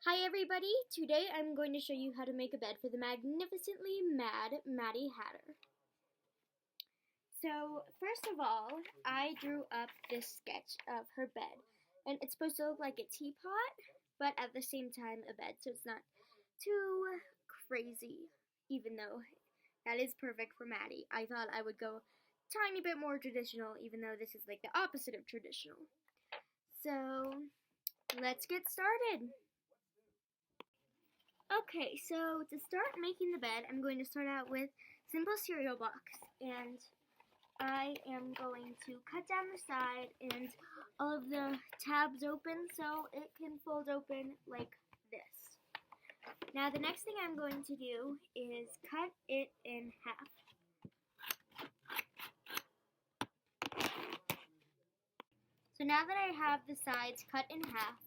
Hi everybody, today I'm going to show you how to make a bed for the magnificently mad Maddie Hatter. So first of all, I drew up this sketch of her bed, and it's supposed to look like a teapot, but at the same time a bed, so it's not too crazy, even though that is perfect for Maddie. I thought I would go tiny bit more traditional, even though this is like the opposite of traditional. So let's get started. Okay, so to start making the bed, I'm going to start out with simple cereal box, and I am going to cut down the side and all of the tabs open so it can fold open like this. Now the next thing I'm going to do is cut it in half. So now that I have the sides cut in half,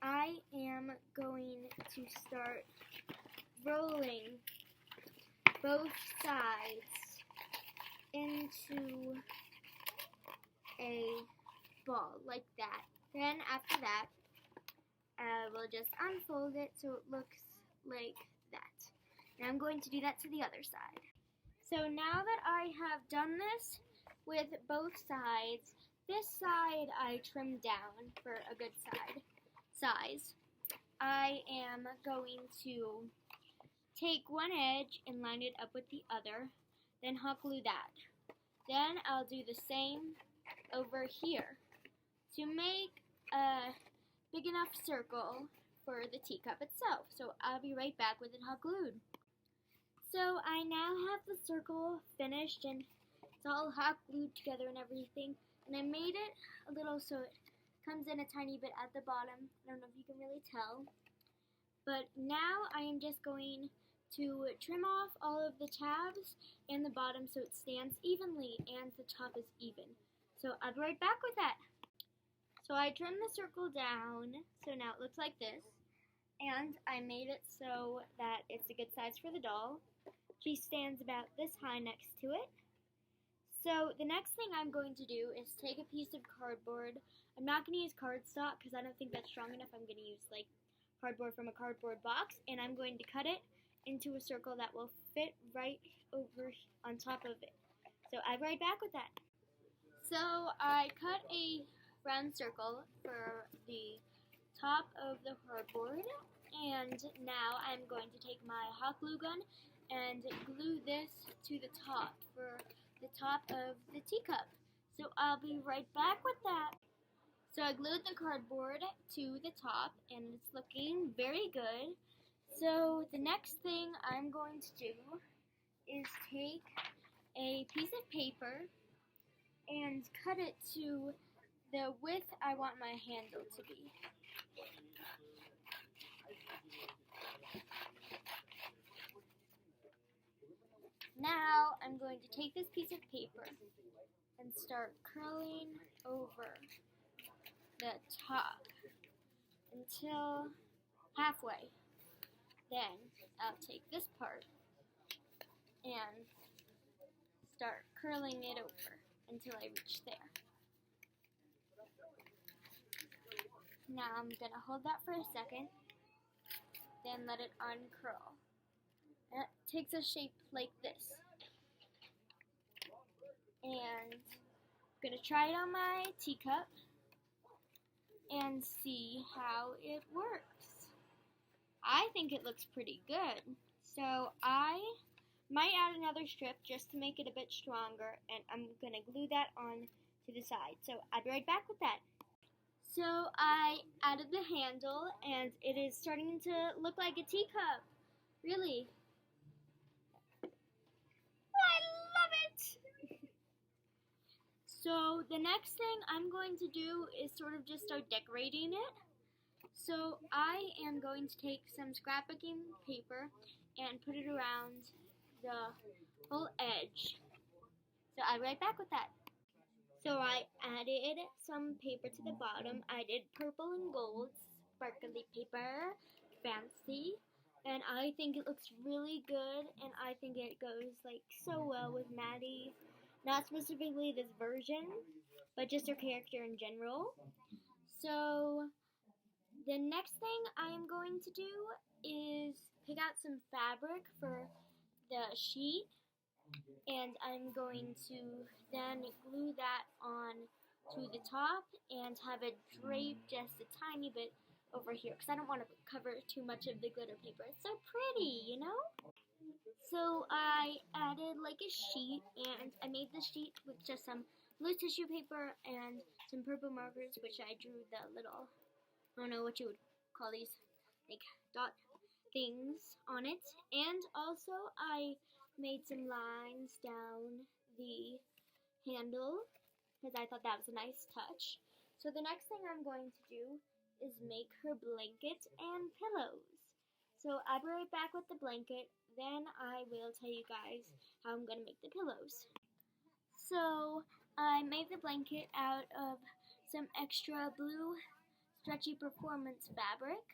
I am going to start rolling both sides into a ball like that. Then after that, we'll just unfold it so it looks like that. And I'm going to do that to the other side. So now that I have done this with both sides, this side I trimmed down for a good size. I am going to take one edge and line it up with the other, then hot glue that. Then I'll do the same over here to make a big enough circle for the teacup itself. So I'll be right back with it hot glued. So I now have the circle finished and it's all hot glued together and everything. And I made it a little so it comes in a tiny bit at the bottom. I don't know if you can really tell. But now I am just going to trim off all of the tabs and the bottom so it stands evenly and the top is even. So I'll be right back with that. So I trimmed the circle down so now it looks like this. And I made it so that it's a good size for the doll. She stands about this high next to it. So the next thing I'm going to do is take a piece of cardboard. I'm not going to use cardstock because I don't think that's strong enough. I'm going to use like cardboard from a cardboard box, and I'm going to cut it into a circle that will fit right over on top of it. So I'll be right back with that. So I cut a round circle for the top of the cardboard, and now I'm going to take my hot glue gun and glue this to the top for the top of the teacup. So I'll be right back with that. So I glued the cardboard to the top and it's looking very good. So the next thing I'm going to do is take a piece of paper and cut it to the width I want my handle to be. Now I'm going to take this piece of paper and start curling over the top until halfway. Then I'll take this part and start curling it over until I reach there. Now I'm going to hold that for a second, then let it uncurl. And it takes a shape like this. And I'm going to try it on my teacup and see how it works. I think it looks pretty good. So I might add another strip just to make it a bit stronger, and I'm going to glue that on to the side. So I'll be right back with that. So I added the handle and it is starting to look like a teacup. Really. I love it! So the next thing I'm going to do is sort of just start decorating it. So I am going to take some scrapbooking paper and put it around the whole edge. So I'll be right back with that. So I added some paper to the bottom. I did purple and gold, sparkly paper, fancy. And I think it looks really good, and I think it goes like so well with Maddie. Not specifically this version, but just her character in general. So The next thing I am going to do is pick out some fabric for the sheet, and I'm going to then glue that on to the top and have it drape just a tiny bit over here because I don't want to cover too much of the glitter paper. It's so pretty, you know? So I added like a sheet, and I made the sheet with just some blue tissue paper and some purple markers, which I drew the little, I don't know what you would call these, like dot things on it. And also I made some lines down the handle because I thought that was a nice touch. So the next thing I'm going to do is make her blanket and pillows. So I'll be right back with the blanket, then I will tell you guys how I'm going to make the pillows. So I made the blanket out of some extra blue stretchy performance fabric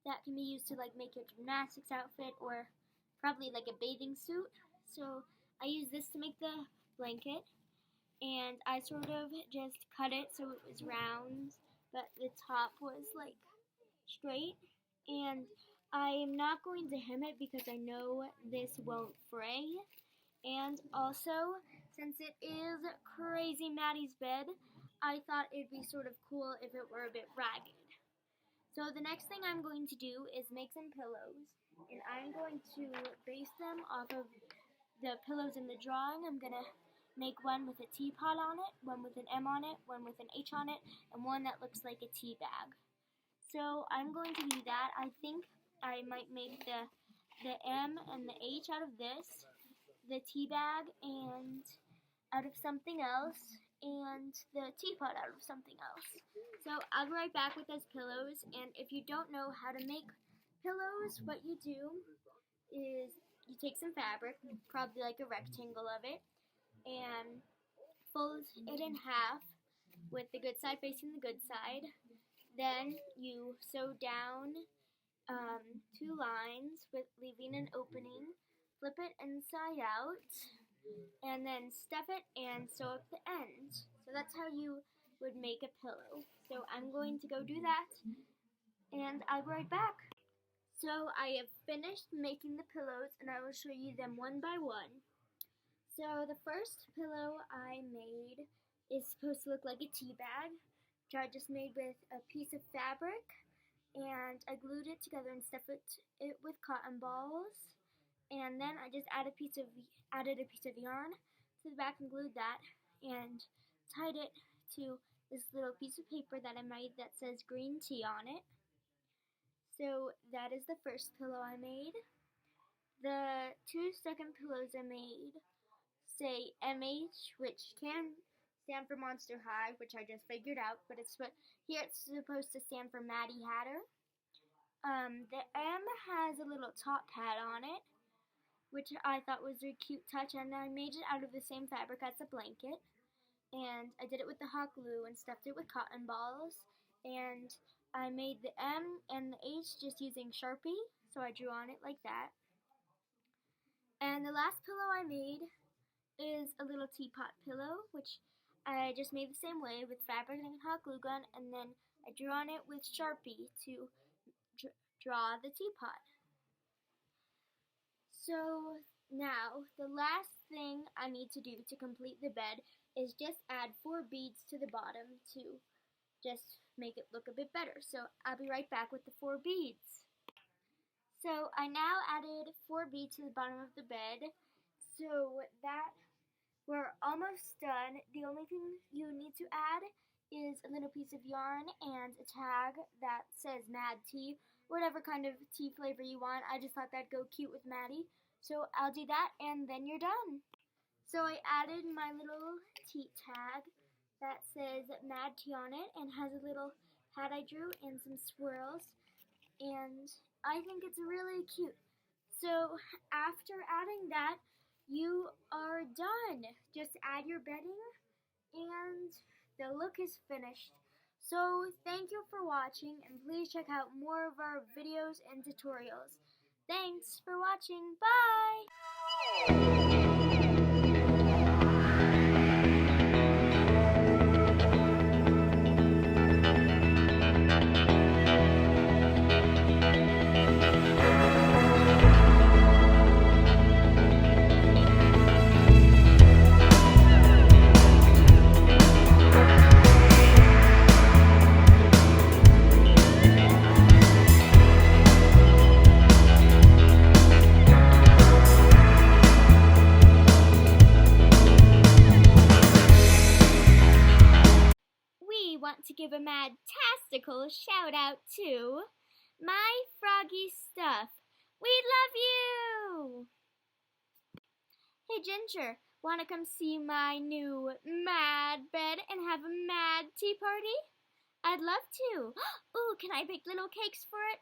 that can be used to like make your gymnastics outfit or probably like a bathing suit. So I used this to make the blanket, and I sort of just cut it so it was round, but the top was like straight. And I am not going to hem it because I know this won't fray. And also, since it is Crazy Maddie's bed, I thought it'd be sort of cool if it were a bit ragged. So the next thing I'm going to do is make some pillows, and I'm going to base them off of the pillows in the drawing. I'm going to make one with a teapot on it, one with an M on it, one with an H on it, and one that looks like a tea bag. So I'm going to do that. I think I might make the M and the H out of this, the tea bag and out of something else, and the teapot out of something else. So I'll be right back with those pillows, and if you don't know how to make pillows, what you do is you take some fabric, probably like a rectangle of it, and fold it in half with the good side facing the good side. Then you sew down 2 lines with leaving an opening, flip it inside out, and then stuff it and sew up the end. So that's how you would make a pillow. So I'm going to go do that, and I'll be right back. So I have finished making the pillows, and I will show you them one by one. So the first pillow I made is supposed to look like a tea bag, which I just made with a piece of fabric, and I glued it together and stuffed it with cotton balls. And then I just added a piece of yarn to the back and glued that and tied it to this little piece of paper that I made that says green tea on it. So that is the first pillow I made. The 2 second pillows I made say MH, which can stand for Monster High, which I just figured out, but here it's supposed to stand for Maddie Hatter. The M has a little top hat on it, which I thought was a cute touch, and I made it out of the same fabric as the blanket. And I did it with the hot glue and stuffed it with cotton balls. And I made the M and the H just using Sharpie, so I drew on it like that. And the last pillow I made is a little teapot pillow, which I just made the same way with fabric and hot glue gun, and then I drew on it with Sharpie to draw the teapot. So now, the last thing I need to do to complete the bed is just add 4 beads to the bottom to just make it look a bit better. So I'll be right back with the 4 beads. So I now added 4 beads to the bottom of the bed. So that we're almost done. The only thing you need to add is a little piece of yarn and a tag that says Mad Tea, whatever kind of tea flavor you want. I just thought that'd go cute with Maddie. So I'll do that, and then you're done. So I added my little tea tag that says Mad Tea on it and has a little hat I drew and some swirls, and I think it's really cute. So after adding that, you are done. Just add your bedding and the look is finished. So thank you for watching, and please check out more of our videos and tutorials. Thanks for watching. Bye! fantastical shout out to My Froggy Stuff. We love you! Hey Ginger, wanna come see my new mad bed and have a mad tea party? I'd love to. Ooh, can I bake little cakes for it?